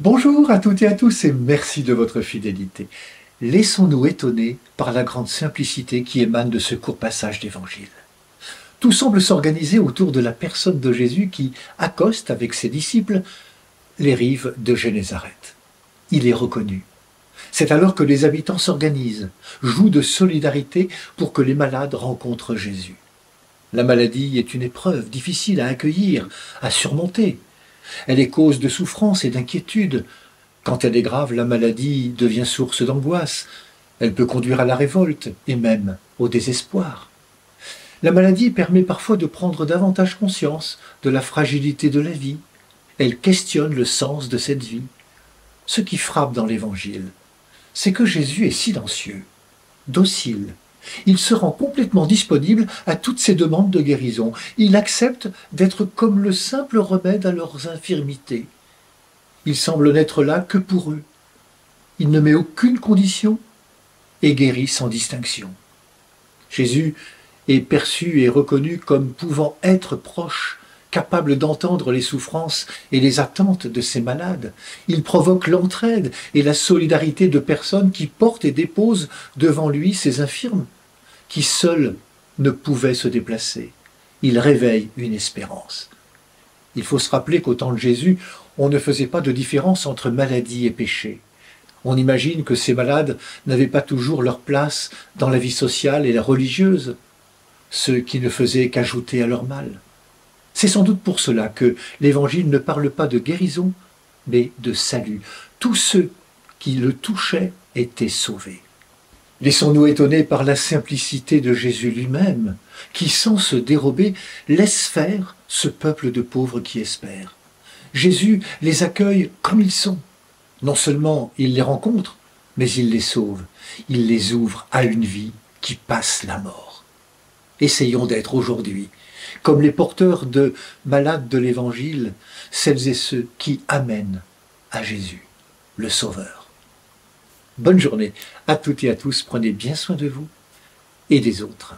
Bonjour à toutes et à tous et merci de votre fidélité. Laissons-nous étonner par la grande simplicité qui émane de ce court passage d'évangile. Tout semble s'organiser autour de la personne de Jésus qui accoste avec ses disciples les rives de Génézareth. Il est reconnu. C'est alors que les habitants s'organisent, jouent de solidarité pour que les malades rencontrent Jésus. La maladie est une épreuve difficile à accueillir, à surmonter. Elle est cause de souffrance et d'inquiétude. Quand elle est grave, la maladie devient source d'angoisse. Elle peut conduire à la révolte et même au désespoir. La maladie permet parfois de prendre davantage conscience de la fragilité de la vie. Elle questionne le sens de cette vie. Ce qui frappe dans l'Évangile, c'est que Jésus est silencieux, docile. Il se rend complètement disponible à toutes ces demandes de guérison. Il accepte d'être comme le simple remède à leurs infirmités. Il semble n'être là que pour eux. Il ne met aucune condition et guérit sans distinction. Jésus est perçu et reconnu comme pouvant être proche, capable d'entendre les souffrances et les attentes de ses malades. Il provoque l'entraide et la solidarité de personnes qui portent et déposent devant lui ces infirmes, qui seuls ne pouvaient se déplacer. Il réveille une espérance. Il faut se rappeler qu'au temps de Jésus, on ne faisait pas de différence entre maladie et péché. On imagine que ces malades n'avaient pas toujours leur place dans la vie sociale et la religieuse, ce qui ne faisait qu'ajouter à leur mal. C'est sans doute pour cela que l'Évangile ne parle pas de guérison, mais de salut. Tous ceux qui le touchaient étaient sauvés. Laissons-nous étonner par la simplicité de Jésus lui-même, qui, sans se dérober, laisse faire ce peuple de pauvres qui espèrent. Jésus les accueille comme ils sont. Non seulement il les rencontre, mais il les sauve. Il les ouvre à une vie qui passe la mort. Essayons d'être aujourd'hui, comme les porteurs de malades de l'Évangile, celles et ceux qui amènent à Jésus, le Sauveur. Bonne journée à toutes et à tous, prenez bien soin de vous et des autres.